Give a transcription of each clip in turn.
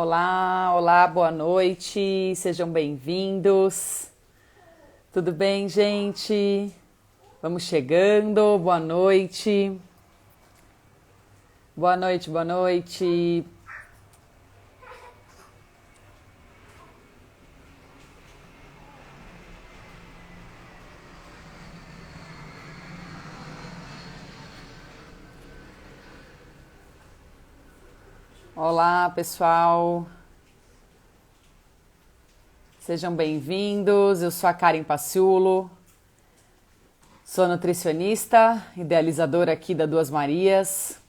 Olá, olá, boa noite, sejam bem-vindos. Tudo bem, gente? Vamos chegando, boa noite. Boa noite, boa noite. Olá, pessoal. Sejam bem-vindos. Eu sou a Karen Paciulo. Sou nutricionista, idealizadora aqui da Duas Marias,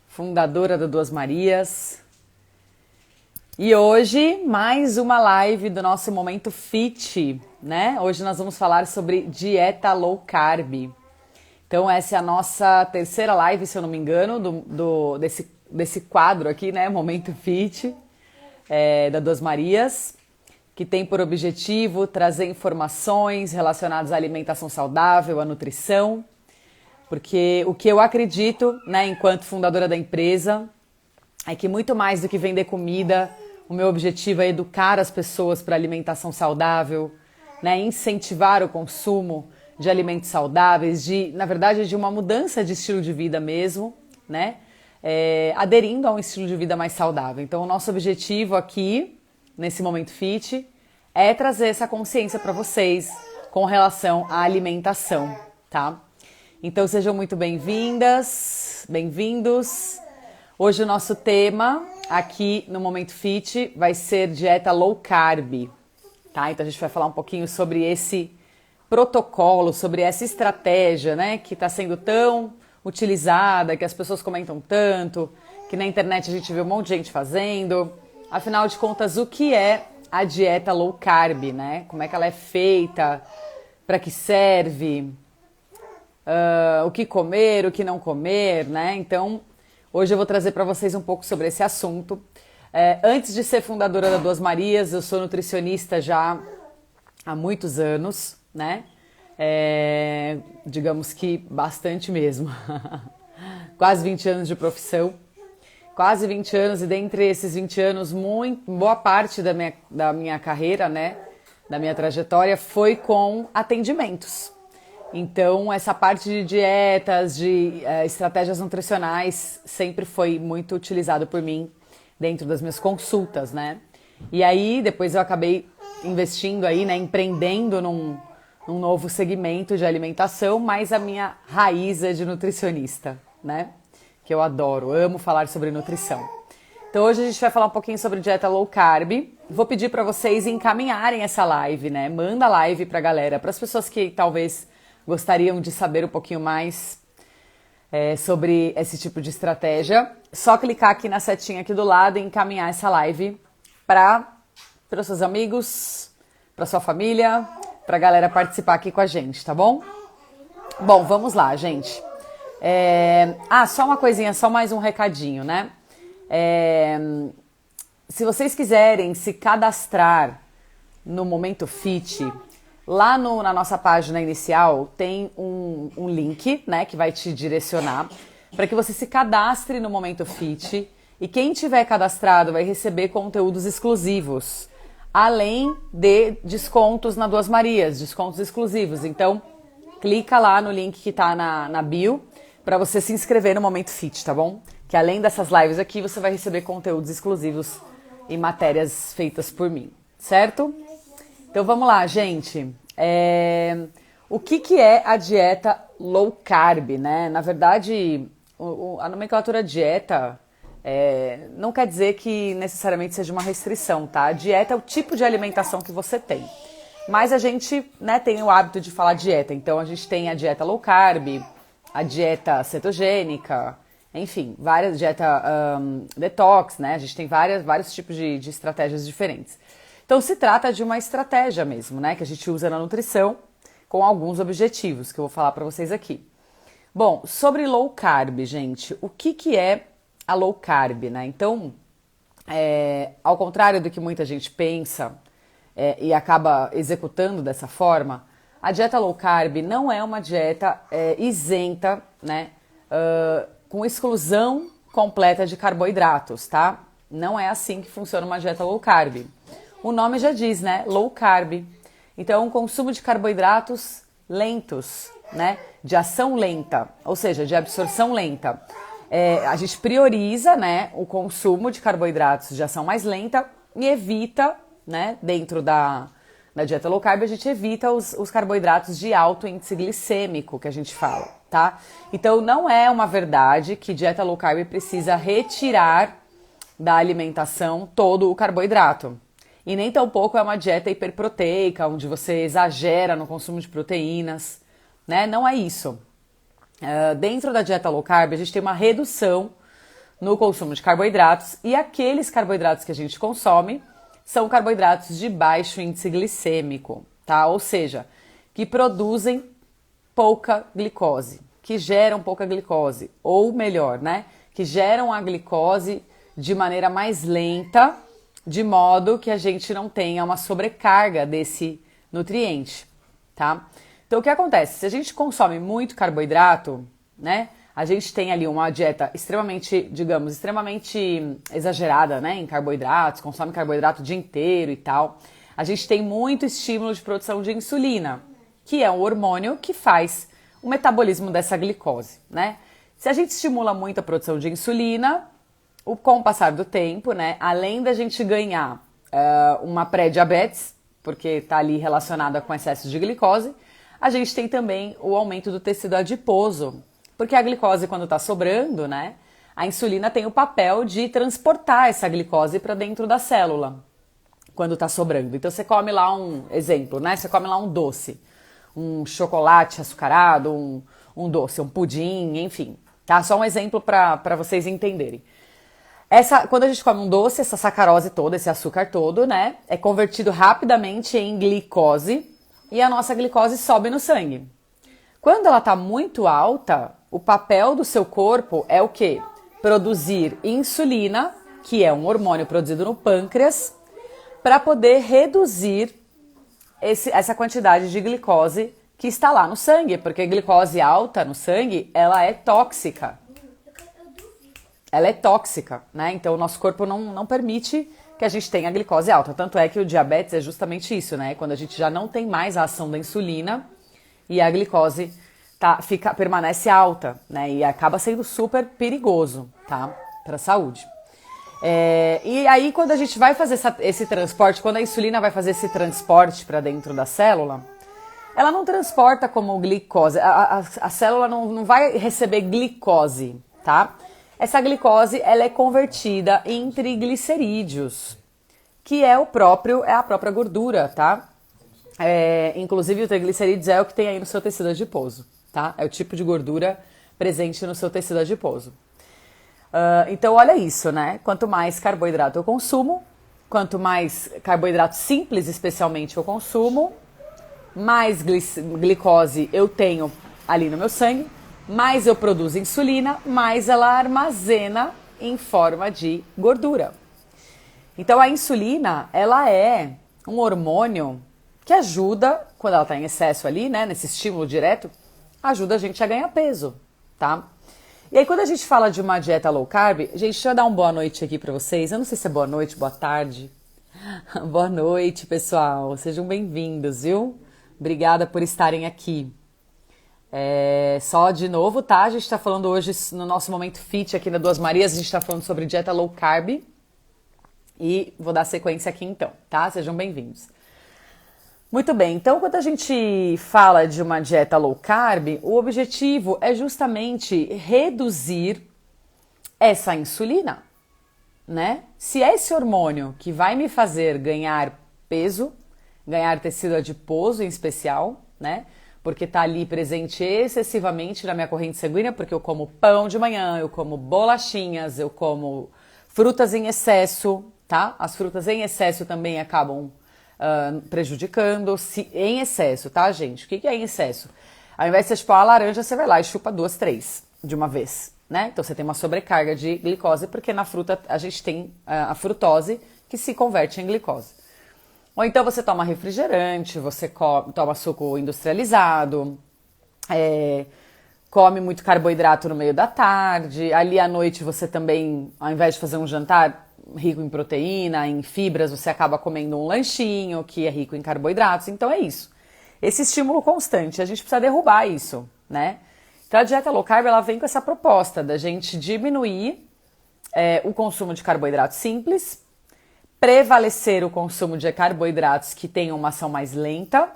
fundadora da Duas Marias. E hoje, mais uma live do nosso Momento Fit, né? Hoje nós vamos falar sobre dieta low carb. Então essa é a nossa terceira live, se eu não me engano, desse quadro aqui, né? Momento Fit, da Duas Marias, que tem por objetivo trazer informações relacionadas à alimentação saudável, à nutrição, porque o que eu acredito, né, enquanto fundadora da empresa, é que muito mais do que vender comida, o meu objetivo é educar as pessoas para alimentação saudável, né, incentivar o consumo de alimentos saudáveis, na verdade, de uma mudança de estilo de vida mesmo, né, aderindo a um estilo de vida mais saudável. Então, o nosso objetivo aqui, nesse Momento Fit, é trazer essa consciência para vocês com relação à alimentação, tá? Então, sejam muito bem-vindas, bem-vindos. Hoje o nosso tema aqui no Momento Fit vai ser dieta low carb, tá? Então a gente vai falar um pouquinho sobre esse protocolo, sobre essa estratégia, né, que está sendo tão utilizada, que as pessoas comentam tanto, que na internet a gente vê um monte de gente fazendo. Afinal de contas, o que é a dieta low carb, né? Como é que ela é feita, para que serve, o que comer, o que não comer, né? Então, hoje eu vou trazer para vocês um pouco sobre esse assunto. Antes de ser fundadora da Duas Marias, eu sou nutricionista já há muitos anos, né? Digamos que bastante mesmo. Quase 20 anos de profissão. Quase 20 anos, e dentre esses 20 anos, boa parte da minha carreira, né? Da minha trajetória foi com atendimentos. Então, essa parte de dietas, de estratégias nutricionais sempre foi muito utilizado por mim dentro das minhas consultas, né? E aí, depois eu acabei investindo aí, né? Empreendendo num novo segmento de alimentação, mas a minha raiz é de nutricionista, né? Que eu adoro, amo falar sobre nutrição. Então, hoje a gente vai falar um pouquinho sobre dieta low carb. Vou pedir para vocês encaminharem essa live, né? Manda a live pra galera, para as pessoas que talvez gostariam de saber um pouquinho mais sobre esse tipo de estratégia. Só clicar aqui na setinha aqui do lado e encaminhar essa live para os seus amigos, para sua família, para a galera participar aqui com a gente, tá bom? Bom, vamos lá, gente. Só uma coisinha, só mais um recadinho, né? Se vocês quiserem se cadastrar no Momento Fit, lá na nossa página inicial tem um link, né, que vai te direcionar para que você se cadastre no Momento Fit, e quem tiver cadastrado vai receber conteúdos exclusivos, além de descontos na Duas Marias, descontos exclusivos. Então, clica lá no link que tá na bio para você se inscrever no Momento Fit, tá bom? Que além dessas lives aqui, você vai receber conteúdos exclusivos e matérias feitas por mim, certo? Então vamos lá, gente. O que é a dieta low carb, né? Na verdade, a nomenclatura dieta não quer dizer que necessariamente seja uma restrição, tá? A dieta é o tipo de alimentação que você tem. Mas a gente, né, tem o hábito de falar dieta. Então a gente tem a dieta low carb, a dieta cetogênica, enfim, dieta detox, né? A gente tem vários tipos de estratégias diferentes. Então se trata de uma estratégia mesmo, né? Que a gente usa na nutrição com alguns objetivos que eu vou falar para vocês aqui. Bom, sobre low carb, gente, o que é a low carb, né? Então, ao contrário do que muita gente pensa e acaba executando dessa forma, a dieta low carb não é uma dieta isenta, né? Com exclusão completa de carboidratos, tá? Não é assim que funciona uma dieta low carb. O nome já diz, né? Low carb. Então, um consumo de carboidratos lentos, né? De ação lenta, ou seja, de absorção lenta. A gente prioriza, né, o consumo de carboidratos de ação mais lenta e evita, né, dentro da dieta low carb, a gente evita os carboidratos de alto índice glicêmico, que a gente fala, tá? Então, não é uma verdade que dieta low carb precisa retirar da alimentação todo o carboidrato. E nem tampouco é uma dieta hiperproteica, onde você exagera no consumo de proteínas, né? Não é isso. Dentro da dieta low carb, a gente tem uma redução no consumo de carboidratos e aqueles carboidratos que a gente consome são carboidratos de baixo índice glicêmico, tá? Ou seja, que produzem pouca glicose, que geram pouca glicose, ou melhor, né? Que geram a glicose de maneira mais lenta, de modo que a gente não tenha uma sobrecarga desse nutriente, tá? Então, o que acontece? Se a gente consome muito carboidrato, né? A gente tem ali uma dieta extremamente, digamos, extremamente exagerada, né? Em carboidratos, consome carboidrato o dia inteiro e tal. A gente tem muito estímulo de produção de insulina, que é um hormônio que faz o metabolismo dessa glicose, né? Se a gente estimula muito a produção de insulina, com o passar do tempo, né? Além da gente ganhar uma pré-diabetes, porque está ali relacionada com excesso de glicose, a gente tem também o aumento do tecido adiposo, porque a glicose, quando está sobrando, né, a insulina tem o papel de transportar essa glicose para dentro da célula, quando está sobrando. Então, você come lá um exemplo, né, você come lá um doce, um chocolate açucarado, um doce, um pudim, enfim, tá? Só um exemplo para vocês entenderem. Quando a gente come um doce, essa sacarose toda, esse açúcar todo, né, é convertido rapidamente em glicose, e a nossa glicose sobe no sangue. Quando ela está muito alta, o papel do seu corpo é o quê? Produzir insulina, que é um hormônio produzido no pâncreas, para poder reduzir essa quantidade de glicose que está lá no sangue, porque a glicose alta no sangue, ela é tóxica. Ela é tóxica, né? Então o nosso corpo não permite que a gente tenha glicose alta. Tanto é que o diabetes é justamente isso, né? Quando a gente já não tem mais a ação da insulina e a glicose permanece alta, né? E acaba sendo super perigoso, tá? Para a saúde. E aí, quando a gente vai fazer esse transporte, quando a insulina vai fazer esse transporte para dentro da célula, ela não transporta como glicose. A célula não vai receber glicose, tá? Essa glicose, ela é convertida em triglicerídeos, que é a própria gordura, tá? Inclusive, o triglicerídeos é o que tem aí no seu tecido adiposo, tá? É o tipo de gordura presente no seu tecido adiposo. Então, olha isso, né? Quanto mais carboidrato eu consumo, quanto mais carboidrato simples, especialmente, eu consumo, mais glicose eu tenho ali no meu sangue, mais eu produzo insulina, mais ela armazena em forma de gordura. Então, a insulina, ela é um hormônio que ajuda, quando ela está em excesso ali, né, nesse estímulo direto, ajuda a gente a ganhar peso, tá? E aí, quando a gente fala de uma dieta low carb, gente, deixa eu dar uma boa noite aqui pra vocês. Eu não sei se é boa noite, boa tarde. Boa noite, pessoal. Sejam bem-vindos, viu? Obrigada por estarem aqui. Só de novo, tá? A gente tá falando hoje, no nosso Momento Fit aqui na Duas Marias, a gente tá falando sobre dieta low carb. E vou dar sequência aqui então, tá? Sejam bem-vindos. Muito bem, então quando a gente fala de uma dieta low carb, o objetivo é justamente reduzir essa insulina, né? Se é esse hormônio que vai me fazer ganhar peso, ganhar tecido adiposo em especial, né? Porque tá ali presente excessivamente na minha corrente sanguínea, porque eu como pão de manhã, eu como bolachinhas, eu como frutas em excesso, tá? As frutas em excesso também acabam prejudicando em excesso, tá, gente? O que é em excesso? Ao invés de você chupar uma laranja, você vai lá e chupa 2, 3 de uma vez, né? Então você tem uma sobrecarga de glicose, porque na fruta a gente tem a frutose que se converte em glicose. Ou então você toma refrigerante, você toma suco industrializado, come muito carboidrato no meio da tarde, ali à noite você também, ao invés de fazer um jantar, rico em proteína, em fibras, você acaba comendo um lanchinho que é rico em carboidratos. Então é isso. Esse estímulo constante, a gente precisa derrubar isso, né? Então a dieta low carb, ela vem com essa proposta da gente diminuir o consumo de carboidratos simples, prevalecer o consumo de carboidratos que tenham uma ação mais lenta,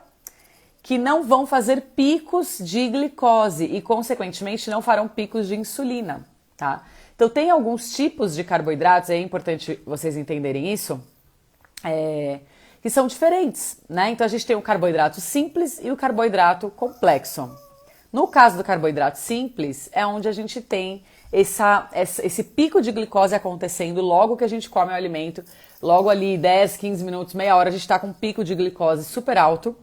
que não vão fazer picos de glicose e, consequentemente, não farão picos de insulina, tá? Então, tem alguns tipos de carboidratos, é importante vocês entenderem isso, que são diferentes, né? Então, a gente tem o carboidrato simples e o carboidrato complexo. No caso do carboidrato simples, é onde a gente tem esse pico de glicose acontecendo logo que a gente come o alimento, logo ali 10, 15 minutos, meia hora, a gente está com um pico de glicose super alto,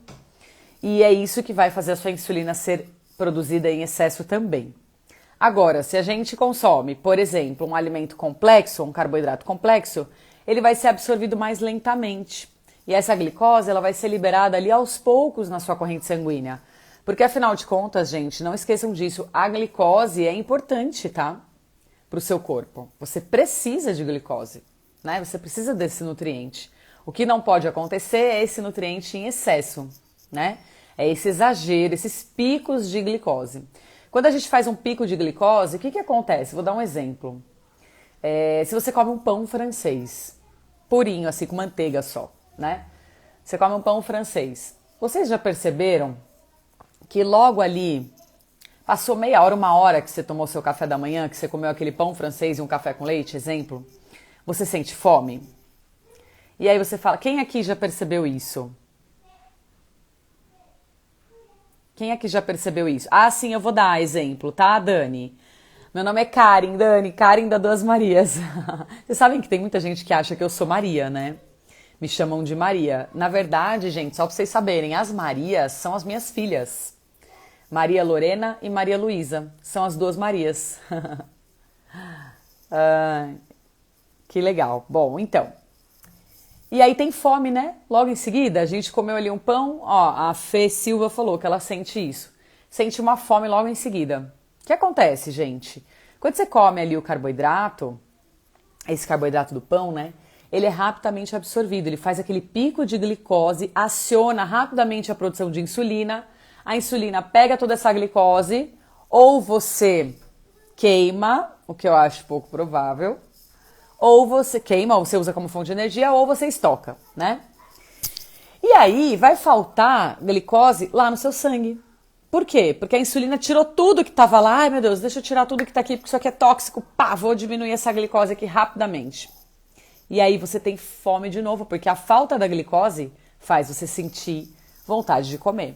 e é isso que vai fazer a sua insulina ser produzida em excesso também. Agora, se a gente consome, por exemplo, um alimento complexo, um carboidrato complexo, ele vai ser absorvido mais lentamente. E essa glicose, ela vai ser liberada ali aos poucos na sua corrente sanguínea. Porque, afinal de contas, gente, não esqueçam disso, a glicose é importante, tá? Para o seu corpo. Você precisa de glicose, né? Você precisa desse nutriente. O que não pode acontecer é esse nutriente em excesso, né? É esse exagero, esses picos de glicose. Quando a gente faz um pico de glicose, o que acontece? Vou dar um exemplo. Se você come um pão francês, purinho, assim, com manteiga só, né? Você come um pão francês. Vocês já perceberam que logo ali, passou meia hora, uma hora que você tomou seu café da manhã, que você comeu aquele pão francês e um café com leite, exemplo, você sente fome? E aí você fala, quem aqui já percebeu isso? Quem aqui já percebeu isso? Ah, sim, eu vou dar exemplo, tá, Dani? Meu nome é Karen, Dani, Karen da Duas Marias. Vocês sabem que tem muita gente que acha que eu sou Maria, né? Me chamam de Maria. Na verdade, gente, só pra vocês saberem, as Marias são as minhas filhas. Maria Lorena e Maria Luísa. São as duas Marias. Que legal. Bom, então. E aí tem fome, né? Logo em seguida, a gente comeu ali um pão. Ó, a Fê Silva falou que ela sente isso. Sente uma fome logo em seguida. O que acontece, gente? Quando você come ali o carboidrato, esse carboidrato do pão, né? Ele é rapidamente absorvido. Ele faz aquele pico de glicose, aciona rapidamente a produção de insulina. A insulina pega toda essa glicose, ou você queima, o que eu acho pouco provável, ou você queima, ou você usa como fonte de energia, ou você estoca, né? E aí vai faltar glicose lá no seu sangue. Por quê? Porque a insulina tirou tudo que estava lá. Ai, meu Deus, deixa eu tirar tudo que está aqui, porque isso aqui é tóxico. Pá, vou diminuir essa glicose aqui rapidamente. E aí você tem fome de novo, porque a falta da glicose faz você sentir vontade de comer.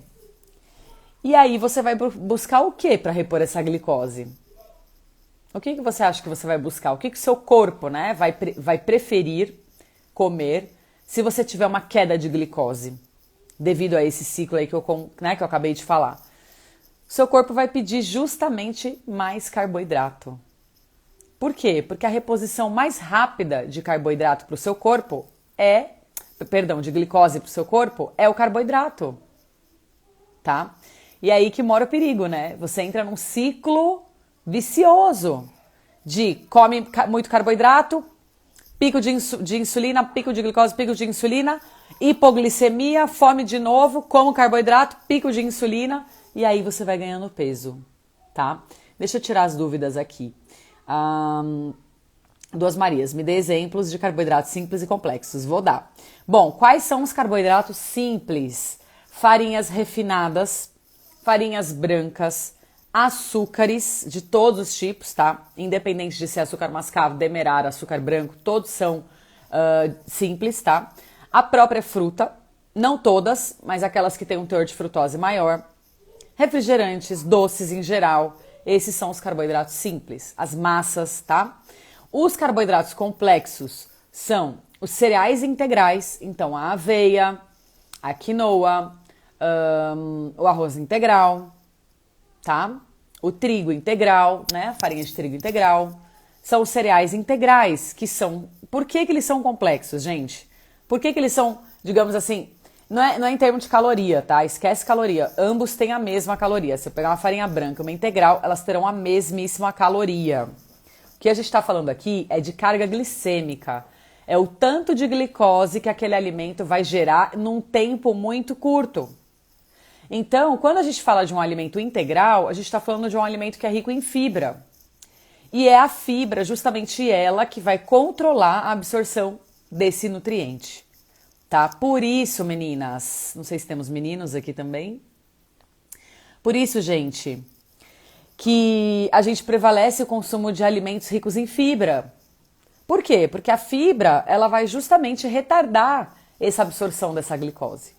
E aí você vai buscar o que para repor essa glicose? O que você acha que você vai buscar? O que o seu corpo, né, vai preferir comer se você tiver uma queda de glicose? Devido a esse ciclo aí que eu acabei de falar. O seu corpo vai pedir justamente mais carboidrato. Por quê? Porque a reposição mais rápida de carboidrato para o seu corpo de glicose para o seu corpo é o carboidrato, tá? E aí que mora o perigo, né? Você entra num ciclo vicioso de come muito carboidrato, pico de insulina, pico de glicose, pico de insulina, hipoglicemia, fome de novo, como carboidrato, pico de insulina, e aí você vai ganhando peso, tá? Deixa eu tirar as dúvidas aqui. Duas Marias, me dê exemplos de carboidratos simples e complexos. Vou dar. Bom, quais são os carboidratos simples? Farinhas refinadas, farinhas brancas, açúcares de todos os tipos, tá? Independente de ser açúcar mascavo, demerara, açúcar branco, todos são simples, tá? A própria fruta, não todas, mas aquelas que têm um teor de frutose maior. Refrigerantes, doces em geral, esses são os carboidratos simples, as massas, tá? Os carboidratos complexos são os cereais integrais, então a aveia, a quinoa, o arroz integral, tá? O trigo integral, né? A farinha de trigo integral. São os cereais integrais, que são... Por que eles são complexos, gente? Por que eles são, digamos assim... Não é em termos de caloria, tá? Esquece caloria. Ambos têm a mesma caloria. Se eu pegar uma farinha branca e uma integral, elas terão a mesmíssima caloria. O que a gente está falando aqui é de carga glicêmica. É o tanto de glicose que aquele alimento vai gerar num tempo muito curto. Então, quando a gente fala de um alimento integral, a gente está falando de um alimento que é rico em fibra. E é a fibra, justamente ela, que vai controlar a absorção desse nutriente. Tá? Por isso, meninas, não sei se temos meninos aqui também. Por isso, gente, que a gente prevalece o consumo de alimentos ricos em fibra. Por quê? Porque a fibra, ela vai justamente retardar essa absorção dessa glicose.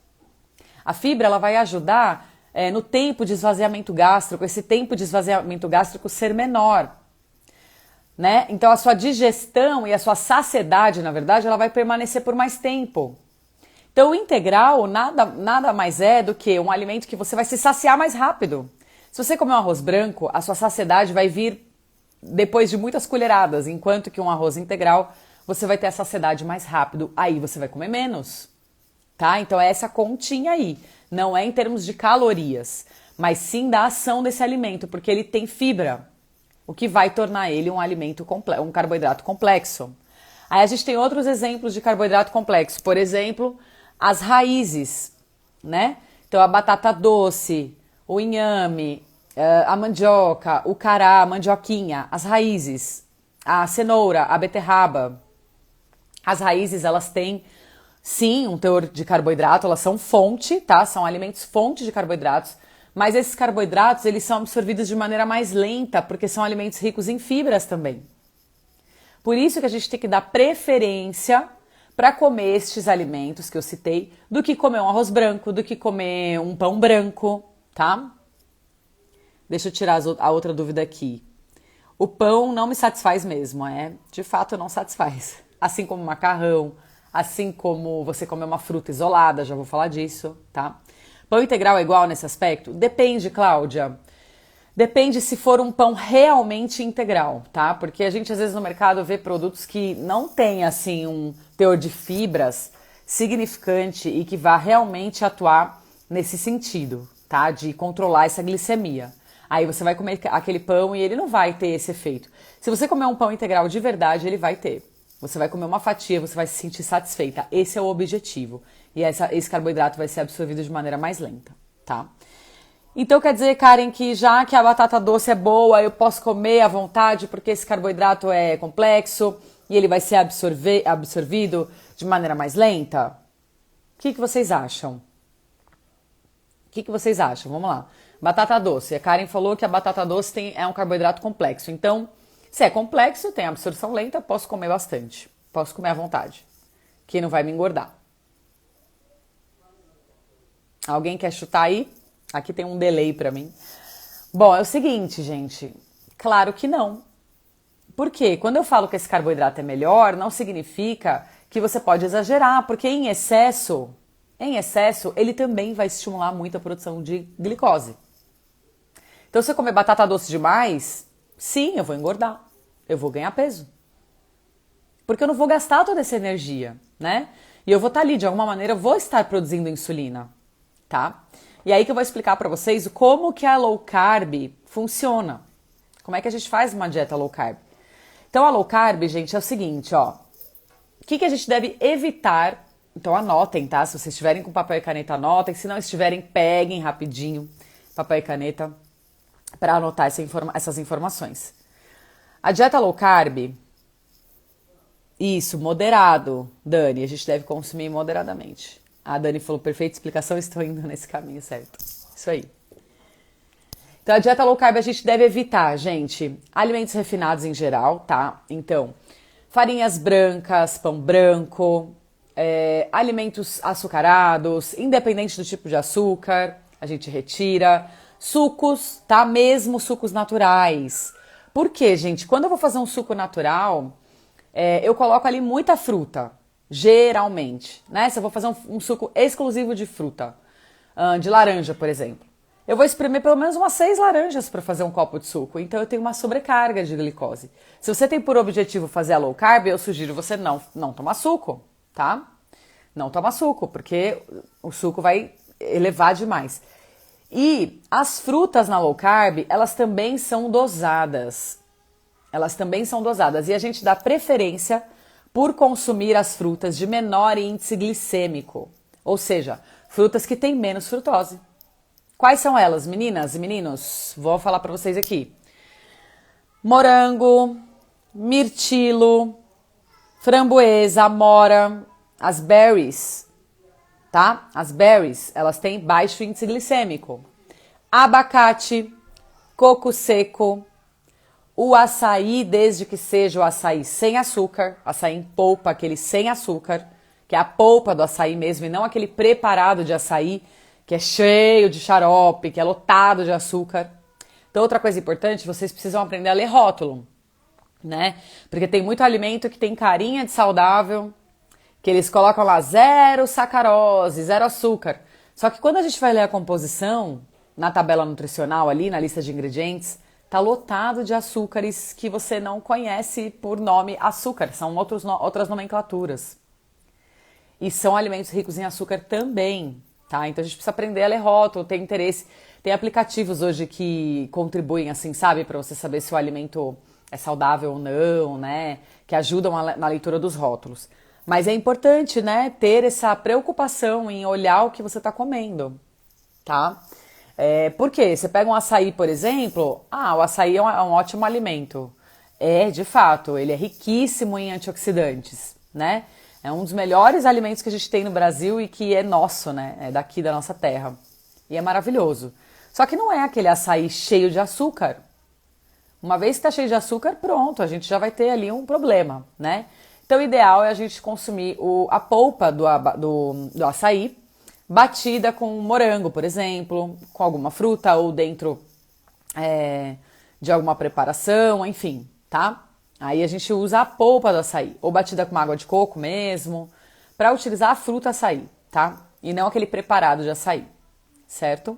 A fibra, ela vai ajudar no tempo de esvaziamento gástrico, esse tempo de esvaziamento gástrico ser menor. Né? Então a sua digestão e a sua saciedade, na verdade, ela vai permanecer por mais tempo. Então o integral nada mais é do que um alimento que você vai se saciar mais rápido. Se você comer um arroz branco, a sua saciedade vai vir depois de muitas colheradas, enquanto que um arroz integral você vai ter a saciedade mais rápido, aí você vai comer menos. Tá? Então é essa continha aí, não é em termos de calorias, mas sim da ação desse alimento, porque ele tem fibra, o que vai tornar ele um alimento um carboidrato complexo. Aí a gente tem outros exemplos de carboidrato complexo, por exemplo, as raízes, né? Então a batata doce, o inhame, a mandioca, o cará, a mandioquinha, as raízes, a cenoura, a beterraba. As raízes, elas têm sim um teor de carboidrato, elas são fonte, tá? São alimentos fonte de carboidratos, mas esses carboidratos, eles são absorvidos de maneira mais lenta, porque são alimentos ricos em fibras também. Por isso que a gente tem que dar preferência para comer estes alimentos que eu citei, do que comer um arroz branco, do que comer um pão branco, tá? Deixa eu tirar a outra dúvida aqui. O pão não me satisfaz mesmo, de fato não satisfaz. Assim como o macarrão, assim como você comer uma fruta isolada, já vou falar disso, tá? Pão integral é igual nesse aspecto? Depende, Cláudia. Depende se for um pão realmente integral, tá? Porque a gente às vezes no mercado vê produtos que não tem assim um teor de fibras significante e que vá realmente atuar nesse sentido, tá? De controlar essa glicemia. Aí você vai comer aquele pão e ele não vai ter esse efeito. Se você comer um pão integral de verdade, ele vai ter. Você vai comer uma fatia, você vai se sentir satisfeita. Esse é o objetivo. E esse carboidrato vai ser absorvido de maneira mais lenta, tá? Então quer dizer, Karen, que já que a batata doce é boa, eu posso comer à vontade porque esse carboidrato é complexo e ele vai ser absorvido de maneira mais lenta? O que vocês acham? O que vocês acham? Vamos lá. Batata doce. A Karen falou que a batata doce é um carboidrato complexo. Então, se é complexo, tem absorção lenta, posso comer bastante. Posso comer à vontade. Que não vai me engordar. Alguém quer chutar aí? Aqui tem um delay pra mim. Bom, é o seguinte, gente. Claro que não. Por quê? Quando eu falo que esse carboidrato é melhor, não significa que você pode exagerar, porque em excesso, ele também vai estimular muito a produção de glicose. Então, se eu comer batata doce demais, sim, eu vou engordar. Eu vou ganhar peso. Porque eu não vou gastar toda essa energia, né? E eu vou estar ali, de alguma maneira, eu vou estar produzindo insulina, tá? E aí que eu vou explicar pra vocês como que a low carb funciona. Como é que a gente faz uma dieta low carb? Então, a low carb, gente, é o seguinte, ó. O que a gente deve evitar? Então, anotem, tá? Se vocês estiverem com papel e caneta, anotem. Se não estiverem, peguem rapidinho papel e caneta para anotar essas informações. A dieta low carb, isso, moderado, Dani. A gente deve consumir moderadamente. A Dani falou, perfeita explicação, estou indo nesse caminho certo. Isso aí. Então, a dieta low carb a gente deve evitar, gente, alimentos refinados em geral, tá? Então, farinhas brancas, pão branco, alimentos açucarados, independente do tipo de açúcar, a gente retira. Sucos, tá? Mesmo sucos naturais. Por quê, gente? Quando eu vou fazer um suco natural, eu coloco ali muita fruta. Geralmente, né? Se eu vou fazer um suco exclusivo de fruta, de laranja, por exemplo, eu vou espremer pelo menos umas 6 laranjas para fazer um copo de suco. Então eu tenho uma sobrecarga de glicose. Se você tem por objetivo fazer a low carb, eu sugiro você não tomar suco, tá? Não tomar suco, porque o suco vai elevar demais. E as frutas na low carb, elas também são dosadas. E a gente dá preferência por consumir as frutas de menor índice glicêmico, ou seja, frutas que têm menos frutose. Quais são elas, meninas e meninos? Vou falar para vocês aqui. Morango, mirtilo, framboesa, amora, as berries, tá? As berries, elas têm baixo índice glicêmico. Abacate, coco seco, o açaí, desde que seja o açaí sem açúcar, açaí em polpa, aquele sem açúcar, que é a polpa do açaí mesmo, e não aquele preparado de açaí, que é cheio de xarope, que é lotado de açúcar. Então, outra coisa importante, vocês precisam aprender a ler rótulo, né? Porque tem muito alimento que tem carinha de saudável, que eles colocam lá zero sacarose, zero açúcar. Só que quando a gente vai ler a composição, na tabela nutricional ali, na lista de ingredientes, tá lotado de açúcares que você não conhece por nome açúcar, são outras nomenclaturas. E são alimentos ricos em açúcar também, tá? Então a gente precisa aprender a ler rótulo, ter interesse. Tem aplicativos hoje que contribuem, assim, sabe, para você saber se o alimento é saudável ou não, né? Que ajudam na leitura dos rótulos. Mas é importante, né, ter essa preocupação em olhar o que você está comendo, tá? Por quê? Você pega um açaí, por exemplo, o açaí é um ótimo alimento. De fato, ele é riquíssimo em antioxidantes, né? É um dos melhores alimentos que a gente tem no Brasil e que é nosso, né? É daqui da nossa terra. E é maravilhoso. Só que não é aquele açaí cheio de açúcar. Uma vez que está cheio de açúcar, pronto, a gente já vai ter ali um problema, né? Então o ideal é a gente consumir a polpa do açaí, batida com morango, por exemplo, com alguma fruta ou dentro de alguma preparação, enfim, tá? Aí a gente usa a polpa do açaí, ou batida com água de coco mesmo, para utilizar a fruta açaí, tá? E não aquele preparado de açaí, certo?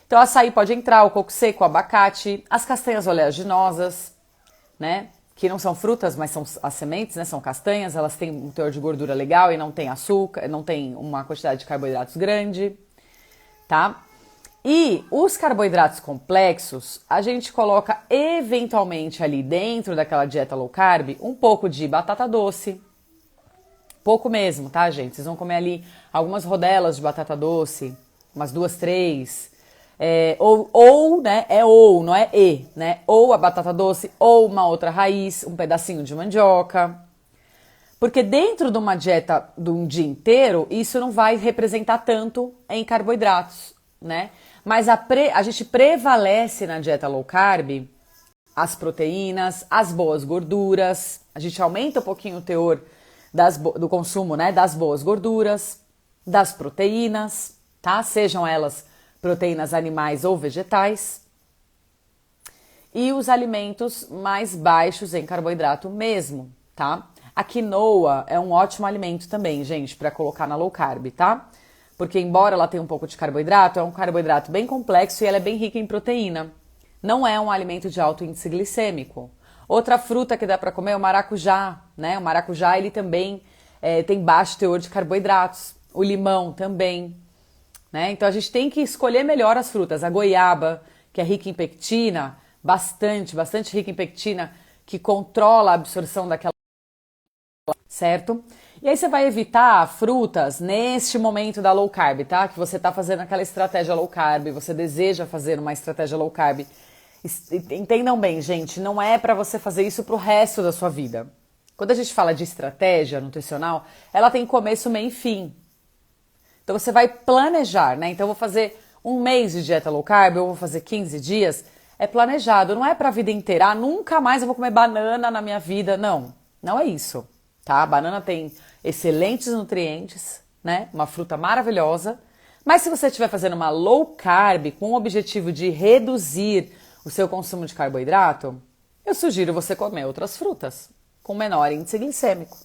Então o açaí pode entrar, o coco seco, o abacate, as castanhas oleaginosas, né? Que não são frutas, mas são as sementes, né? São castanhas, elas têm um teor de gordura legal e não tem açúcar, não tem uma quantidade de carboidratos grande, tá? E os carboidratos complexos, a gente coloca eventualmente ali dentro daquela dieta low carb um pouco de batata doce, pouco mesmo, tá, gente? Vocês vão comer ali algumas rodelas de batata doce, umas 2, 3, né? Não é né? Ou a batata doce, ou uma outra raiz, um pedacinho de mandioca. Porque dentro de uma dieta de um dia inteiro, isso não vai representar tanto em carboidratos, né? Mas a gente prevalece na dieta low carb as proteínas, as boas gorduras, a gente aumenta um pouquinho o teor do consumo, né? Das boas gorduras, das proteínas, tá? Sejam elas proteínas animais ou vegetais, e os alimentos mais baixos em carboidrato mesmo, tá? A quinoa é um ótimo alimento também, gente, para colocar na low carb, tá? Porque embora ela tenha um pouco de carboidrato, é um carboidrato bem complexo e ela é bem rica em proteína. Não é um alimento de alto índice glicêmico. Outra fruta que dá para comer é o maracujá, né? O maracujá, ele também tem baixo teor de carboidratos. O limão também. Né? Então a gente tem que escolher melhor as frutas. A goiaba, que é rica em pectina, bastante rica em pectina, que controla a absorção daquela, certo? E aí você vai evitar frutas neste momento da low carb, tá? Que você tá fazendo aquela estratégia low carb, você deseja fazer uma estratégia low carb. Entendam bem, gente, não é para você fazer isso pro resto da sua vida. Quando a gente fala de estratégia nutricional, ela tem começo, meio e fim. Então você vai planejar, né? Então eu vou fazer um mês de dieta low carb, eu vou fazer 15 dias. É planejado, não é pra vida inteira. Nunca mais eu vou comer banana na minha vida. Não, não é isso, tá? A banana tem excelentes nutrientes, né? Uma fruta maravilhosa. Mas se você estiver fazendo uma low carb com o objetivo de reduzir o seu consumo de carboidrato, eu sugiro você comer outras frutas com menor índice glicêmico.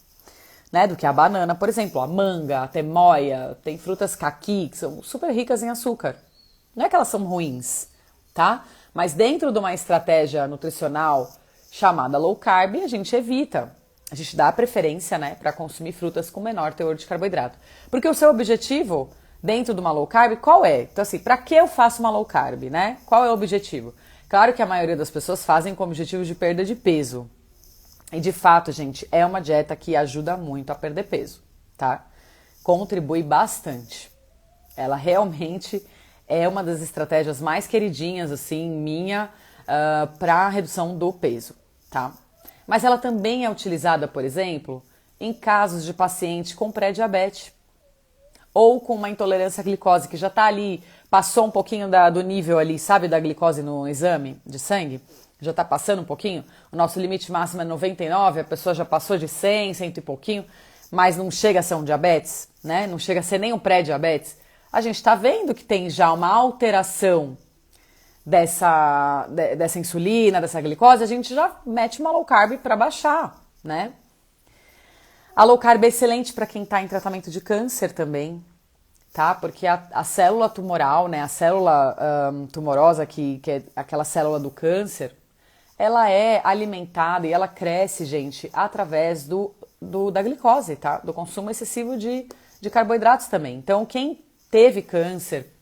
Né, do que a banana, por exemplo, a manga, a temoia, tem frutas caqui, que são super ricas em açúcar. Não é que elas são ruins, tá? Mas dentro de uma estratégia nutricional chamada low carb, a gente evita. A gente dá preferência, né, para consumir frutas com menor teor de carboidrato. Porque o seu objetivo dentro de uma low carb, qual é? Então assim, para que eu faço uma low carb, né? Qual é o objetivo? Claro que a maioria das pessoas fazem com o objetivo de perda de peso. E de fato, gente, é uma dieta que ajuda muito a perder peso, tá? Contribui bastante. Ela realmente é uma das estratégias mais queridinhas, assim, minha, para redução do peso, tá? Mas ela também é utilizada, por exemplo, em casos de paciente com pré-diabetes ou com uma intolerância à glicose que já tá ali, passou um pouquinho do nível ali, sabe, da glicose no exame de sangue, já tá passando um pouquinho, o nosso limite máximo é 99, a pessoa já passou de 100, cento e pouquinho, mas não chega a ser um diabetes, né? Não chega a ser nem um pré-diabetes. A gente tá vendo que tem já uma alteração dessa insulina, dessa glicose, a gente já mete uma low carb para baixar, né? A low carb é excelente para quem está em tratamento de câncer também, tá? Porque a célula tumoral, né, a célula tumorosa, que é aquela célula do câncer, ela é alimentada e ela cresce, gente, através da glicose, tá? Do consumo excessivo de carboidratos também. Então, quem teve câncer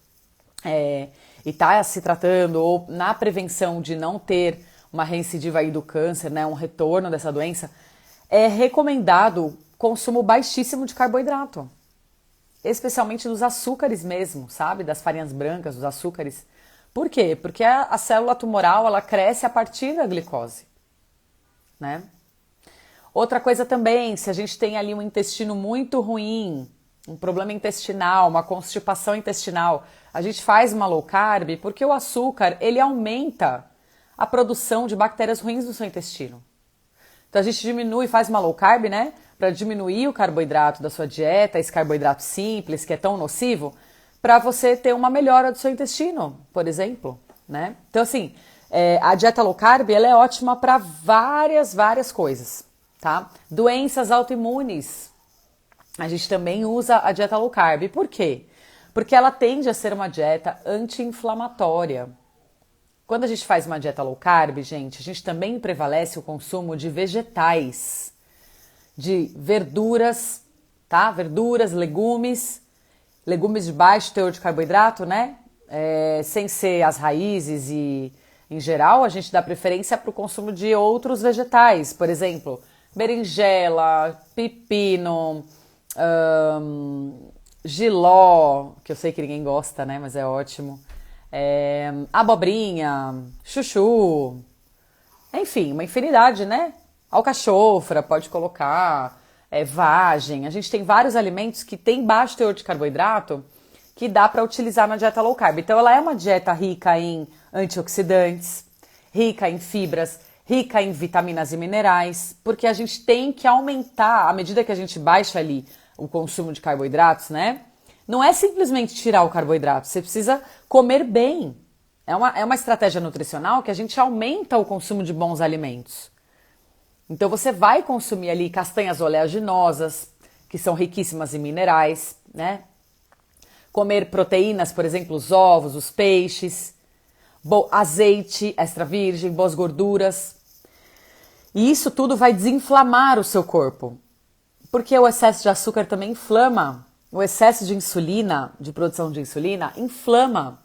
e está se tratando, ou na prevenção de não ter uma reincidiva aí do câncer, né, um retorno dessa doença, é recomendado consumo baixíssimo de carboidrato. Especialmente dos açúcares mesmo, sabe? Das farinhas brancas, dos açúcares. Por quê? Porque a célula tumoral, ela cresce a partir da glicose, né? Outra coisa também, se a gente tem ali um intestino muito ruim, um problema intestinal, uma constipação intestinal, a gente faz uma low carb porque o açúcar, ele aumenta a produção de bactérias ruins no seu intestino. Então a gente diminui, faz uma low carb, né? Para diminuir o carboidrato da sua dieta, esse carboidrato simples, que é tão nocivo, para você ter uma melhora do seu intestino, por exemplo, né? Então assim, a dieta low carb, ela é ótima para várias coisas, tá? Doenças autoimunes, a gente também usa a dieta low carb. Por quê? Porque ela tende a ser uma dieta anti-inflamatória. Quando a gente faz uma dieta low carb, gente, a gente também prevalece o consumo de vegetais, de verduras, tá? Verduras, legumes de baixo teor de carboidrato, né? Sem ser as raízes e, em geral, a gente dá preferência para o consumo de outros vegetais. Por exemplo, berinjela, pepino, jiló, que eu sei que ninguém gosta, né? Mas é ótimo. Abobrinha, chuchu, enfim, uma infinidade, né? Alcachofra, pode colocar, vagem. A gente tem vários alimentos que têm baixo teor de carboidrato que dá para utilizar na dieta low carb. Então, ela é uma dieta rica em antioxidantes, rica em fibras, rica em vitaminas e minerais, porque a gente tem que aumentar, à medida que a gente baixa ali o consumo de carboidratos, né? Não é simplesmente tirar o carboidrato, você precisa comer bem. É uma estratégia nutricional que a gente aumenta o consumo de bons alimentos. Então você vai consumir ali castanhas oleaginosas, que são riquíssimas em minerais, né? Comer proteínas, por exemplo, os ovos, os peixes, azeite extra virgem, boas gorduras. E isso tudo vai desinflamar o seu corpo. Porque o excesso de açúcar também inflama. O excesso de insulina, de produção de insulina, inflama.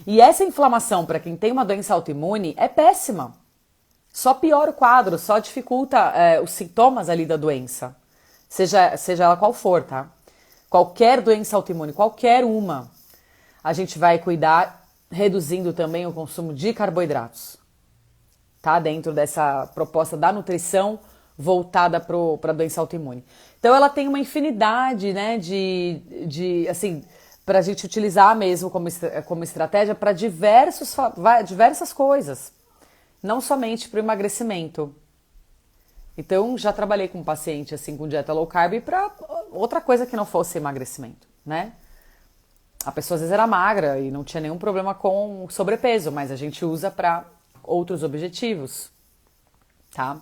E essa inflamação, para quem tem uma doença autoimune, é péssima. Só piora o quadro, só dificulta os sintomas ali da doença. Seja ela qual for, tá? Qualquer doença autoimune, qualquer uma, a gente vai cuidar reduzindo também o consumo de carboidratos. Tá? Dentro dessa proposta da nutrição voltada para a doença autoimune. Então ela tem uma infinidade, né, assim, para a gente utilizar mesmo como estratégia para diversas coisas, não somente para o emagrecimento. Então já trabalhei com um paciente assim com dieta low carb para outra coisa que não fosse emagrecimento, né? A pessoa às vezes era magra e não tinha nenhum problema com sobrepeso, mas a gente usa para outros objetivos, tá?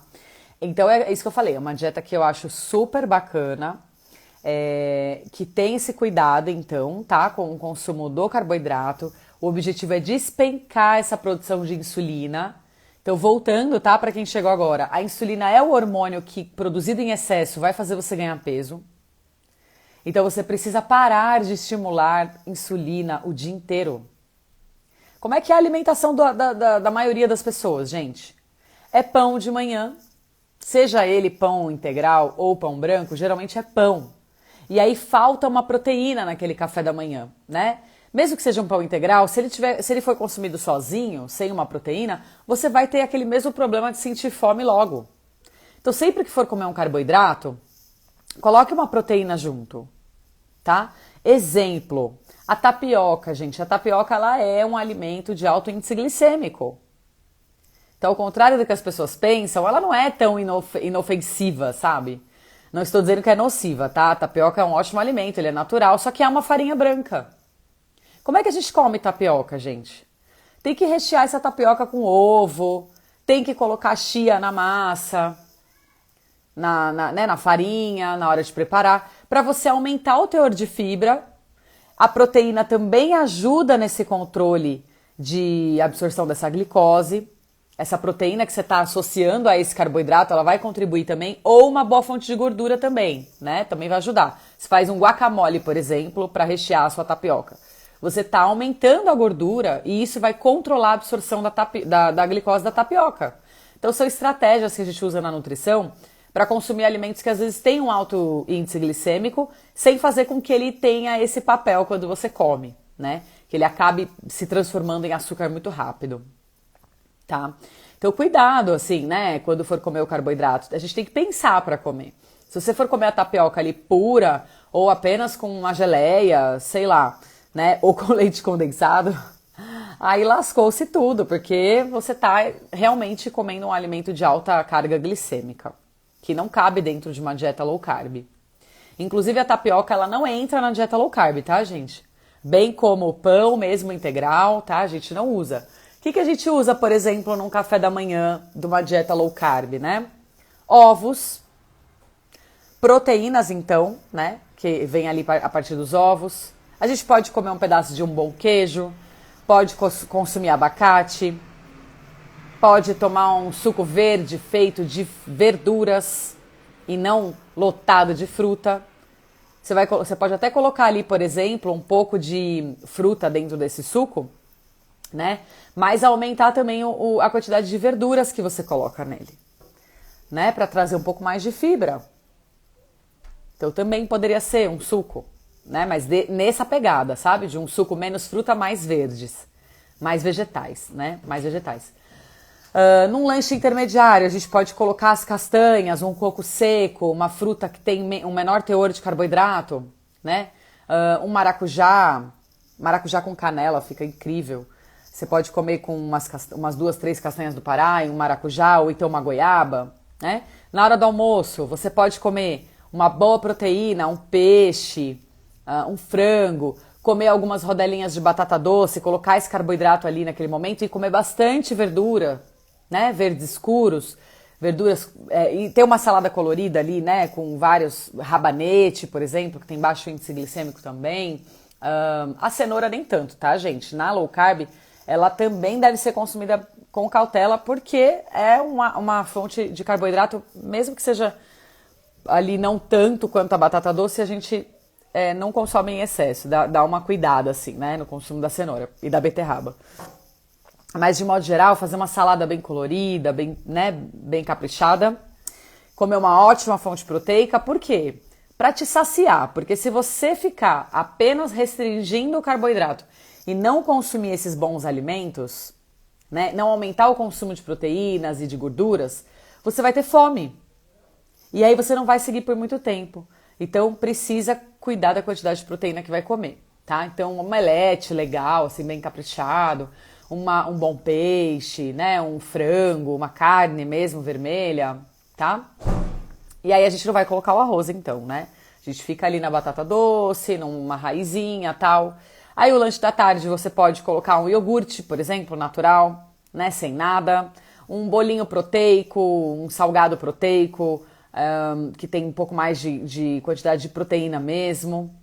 Então é isso que eu falei, é uma dieta que eu acho super bacana, que tem esse cuidado então, tá? Com o consumo do carboidrato. O objetivo é despencar essa produção de insulina. Então voltando, tá? Para quem chegou agora, a insulina é o hormônio que produzido em excesso vai fazer você ganhar peso. Então você precisa parar de estimular insulina o dia inteiro. Como é que é a alimentação da maioria das pessoas, gente? É pão de manhã, seja ele pão integral ou pão branco, geralmente é pão. E aí falta uma proteína naquele café da manhã, né? Mesmo que seja um pão integral, se ele for consumido sozinho, sem uma proteína, você vai ter aquele mesmo problema de sentir fome logo. Então, sempre que for comer um carboidrato, coloque uma proteína junto, tá? Exemplo, a tapioca, gente. A tapioca, ela é um alimento de alto índice glicêmico. Então, ao contrário do que as pessoas pensam, ela não é tão inofensiva, sabe? Não estou dizendo que é nociva, tá? A tapioca é um ótimo alimento, ele é natural, só que é uma farinha branca. Como é que a gente come tapioca, gente? Tem que rechear essa tapioca com ovo, tem que colocar chia na massa, na farinha, na hora de preparar, para você aumentar o teor de fibra. A proteína também ajuda nesse controle de absorção dessa glicose. Essa proteína que você está associando a esse carboidrato, ela vai contribuir também, ou uma boa fonte de gordura também, né? Também vai ajudar. Você faz um guacamole, por exemplo, para rechear a sua tapioca. Você está aumentando a gordura e isso vai controlar a absorção da glicose da tapioca. Então, são estratégias que a gente usa na nutrição para consumir alimentos que às vezes têm um alto índice glicêmico, sem fazer com que ele tenha esse papel quando você come, né? Que ele acabe se transformando em açúcar muito rápido. Tá? Então, cuidado, assim, né? Quando for comer o carboidrato, a gente tem que pensar para comer. Se você for comer a tapioca ali pura, ou apenas com uma geleia, sei lá, né? Ou com leite condensado, aí lascou-se tudo, porque você tá realmente comendo um alimento de alta carga glicêmica, que não cabe dentro de uma dieta low carb. Inclusive, a tapioca, ela não entra na dieta low carb, tá, gente? Bem como o pão mesmo integral, tá? A gente não usa. O que a gente usa, por exemplo, num café da manhã de uma dieta low carb, né? Ovos, proteínas, então, né? Que vem ali a partir dos ovos. A gente pode comer um pedaço de um bom queijo, pode consumir abacate, pode tomar um suco verde feito de verduras e não lotado de fruta. Você pode até colocar ali, por exemplo, um pouco de fruta dentro desse suco, né? Mas aumentar também a quantidade de verduras que você coloca nele, né? Para trazer um pouco mais de fibra. Então também poderia ser um suco, né? Mas nessa pegada, sabe? De um suco menos fruta, mais verdes, mais vegetais, né? Mais vegetais. Num lanche intermediário, a gente pode colocar as castanhas, um coco seco, uma fruta que tem um menor teor de carboidrato, né? Um maracujá com canela, fica incrível. Você pode comer com umas 2, 3 castanhas do Pará e um maracujá ou então uma goiaba, né? Na hora do almoço, você pode comer uma boa proteína, um peixe, um frango, comer algumas rodelinhas de batata doce, colocar esse carboidrato ali naquele momento e comer bastante verdura, né? Verdes escuros, verduras, e ter uma salada colorida ali, né? Com vários rabanete, por exemplo, que tem baixo índice glicêmico também. A cenoura nem tanto, tá, gente? Na low carb, ela também deve ser consumida com cautela, porque é uma fonte de carboidrato, mesmo que seja ali não tanto quanto a batata doce, a gente não consome em excesso, dá uma cuidada, assim, né, no consumo da cenoura e da beterraba. Mas, de modo geral, fazer uma salada bem colorida, bem caprichada, comer uma ótima fonte proteica, por quê? Para te saciar, porque se você ficar apenas restringindo o carboidrato e não consumir esses bons alimentos, né, não aumentar o consumo de proteínas e de gorduras, você vai ter fome. E aí você não vai seguir por muito tempo. Então precisa cuidar da quantidade de proteína que vai comer, tá? Então um omelete legal, assim, bem caprichado, um bom peixe, né, um frango, uma carne mesmo vermelha, tá? E aí a gente não vai colocar o arroz então, né? A gente fica ali na batata doce, numa raizinha, tal. Aí o lanche da tarde você pode colocar um iogurte, por exemplo, natural, né, sem nada, um bolinho proteico, um salgado proteico, que tem um pouco mais de quantidade de proteína mesmo.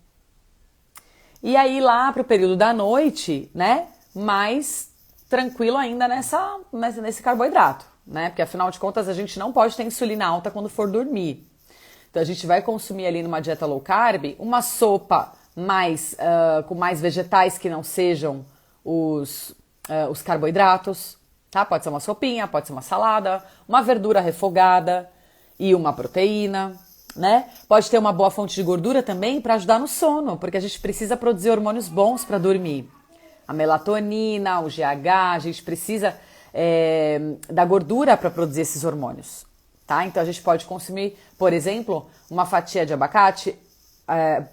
E aí lá pro período da noite, né, mais tranquilo ainda nesse carboidrato, né, porque afinal de contas a gente não pode ter insulina alta quando for dormir. Então a gente vai consumir ali numa dieta low carb uma sopa com mais vegetais que não sejam os carboidratos, tá? Pode ser uma sopinha, pode ser uma salada, uma verdura refogada, e uma proteína, né? Pode ter uma boa fonte de gordura também para ajudar no sono, porque a gente precisa produzir hormônios bons para dormir. A melatonina, o GH, a gente precisa da gordura para produzir esses hormônios, tá? Então a gente pode consumir, por exemplo, uma fatia de abacate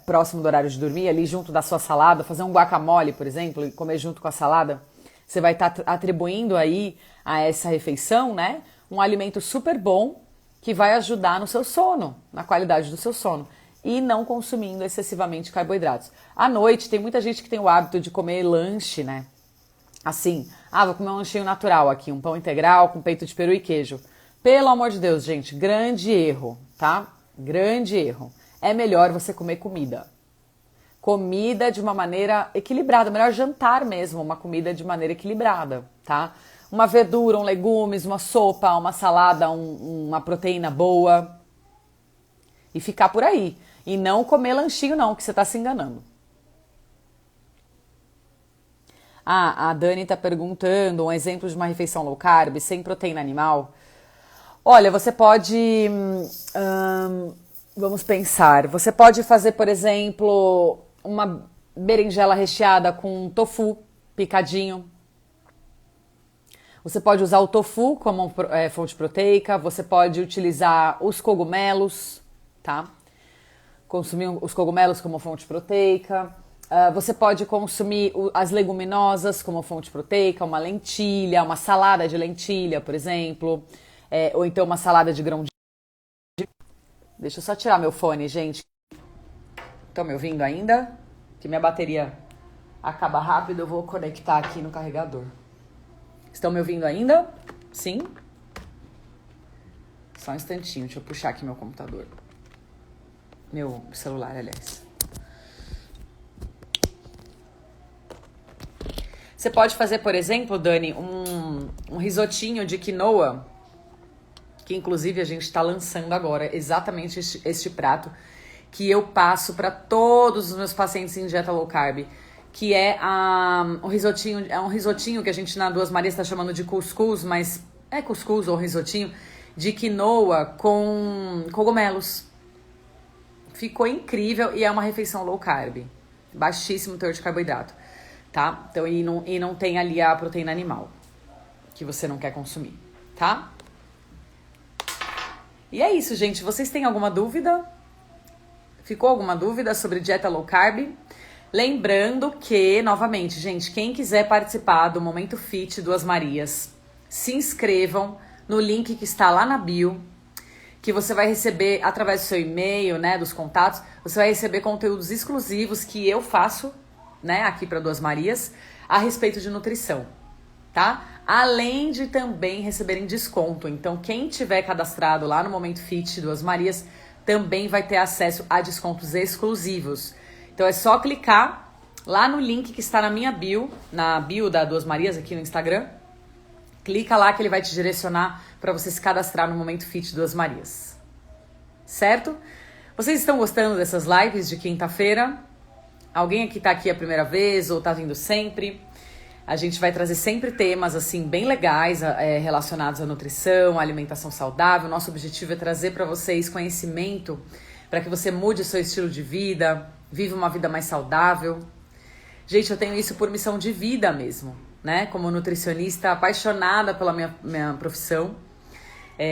próximo do horário de dormir, ali junto da sua salada, fazer um guacamole, por exemplo, e comer junto com a salada. Você vai estar atribuindo aí a essa refeição, né, um alimento super bom que vai ajudar no seu sono, na qualidade do seu sono, e não consumindo excessivamente carboidratos. À noite, tem muita gente que tem o hábito de comer lanche, né? Assim, vou comer um lanchinho natural aqui, um pão integral com peito de peru e queijo. Pelo amor de Deus, gente, grande erro, tá? Grande erro. É melhor você comer comida. Comida de uma maneira equilibrada, melhor jantar mesmo, uma comida de maneira equilibrada, tá? Uma verdura, um legumes, uma sopa, uma salada, uma proteína boa. E ficar por aí. E não comer lanchinho não, que você tá se enganando. A Dani tá perguntando um exemplo de uma refeição low carb, sem proteína animal. Olha, você pode... vamos pensar. Você pode fazer, por exemplo, uma berinjela recheada com tofu picadinho. Você pode usar o tofu como fonte proteica. Você pode utilizar os cogumelos, tá? Consumir os cogumelos como fonte proteica. Você pode consumir as leguminosas como fonte proteica, uma lentilha, uma salada de lentilha, por exemplo. Ou então uma salada de grão de... Deixa eu só tirar meu fone, gente. Estão me ouvindo ainda? Que minha bateria acaba rápido, eu vou conectar aqui no carregador. Estão me ouvindo ainda? Sim? Só um instantinho, deixa eu puxar aqui meu computador. Meu celular, aliás. Você pode fazer, por exemplo, Dani, um risotinho de quinoa, que inclusive a gente está lançando agora exatamente este prato, que eu passo para todos os meus pacientes em dieta low carb, que é um risotinho que a gente na Duas Marias está chamando de cuscuz, mas é cuscuz ou risotinho, de quinoa com cogumelos. Ficou incrível e é uma refeição low carb, baixíssimo teor de carboidrato, tá? Então, e não tem ali a proteína animal, que você não quer consumir, tá? E é isso, gente. Vocês têm alguma dúvida? Ficou alguma dúvida sobre dieta low carb? Lembrando que, novamente, gente, quem quiser participar do Momento Fit Duas Marias, se inscrevam no link que está lá na bio, que você vai receber através do seu e-mail, né, dos contatos, você vai receber conteúdos exclusivos que eu faço, né, aqui para Duas Marias, a respeito de nutrição, tá? Além de também receberem desconto. Então, quem tiver cadastrado lá no Momento Fit Duas Marias também vai ter acesso a descontos exclusivos. Então, é só clicar lá no link que está na minha bio, na bio da Duas Marias aqui no Instagram. Clica lá que ele vai te direcionar para você se cadastrar no Momento Fit Duas Marias. Certo? Vocês estão gostando dessas lives de quinta-feira? Alguém aqui tá aqui a primeira vez ou tá vindo sempre? A gente vai trazer sempre temas assim bem legais relacionados à nutrição, à alimentação saudável. Nosso objetivo é trazer para vocês conhecimento para que você mude o seu estilo de vida, viva uma vida mais saudável. Gente, eu tenho isso por missão de vida mesmo, né? Como nutricionista apaixonada pela minha profissão.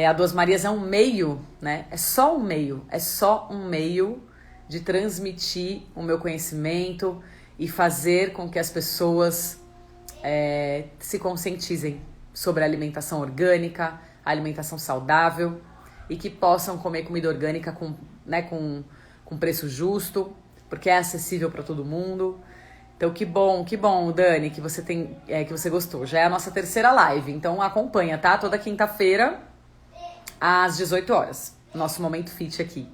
A Duas Marias é um meio, né? É só um meio de transmitir o meu conhecimento e fazer com que as pessoas se conscientizem sobre a alimentação orgânica, a alimentação saudável e que possam comer comida orgânica com preço justo, porque é acessível para todo mundo. Então, que bom, Dani, que você gostou. Já é a nossa terceira live, então acompanha, tá? Toda quinta-feira, às 18 horas, nosso Momento Fit aqui.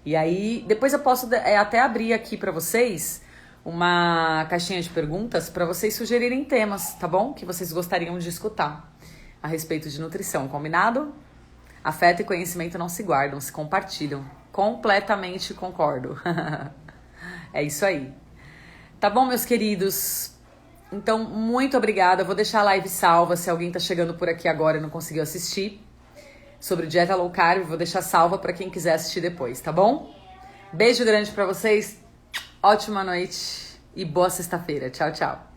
E aí, depois eu posso até abrir aqui para vocês uma caixinha de perguntas para vocês sugerirem temas, tá bom? Que vocês gostariam de escutar a respeito de nutrição, combinado? Afeto e conhecimento não se guardam, se compartilham. Completamente concordo. É isso aí. Tá bom, meus queridos? Então, muito obrigada. Eu vou deixar a live salva se alguém tá chegando por aqui agora e não conseguiu assistir. sobre dieta low carb, vou deixar salva para quem quiser assistir depois, tá bom? Beijo grande para vocês, ótima noite e boa sexta-feira. Tchau, tchau.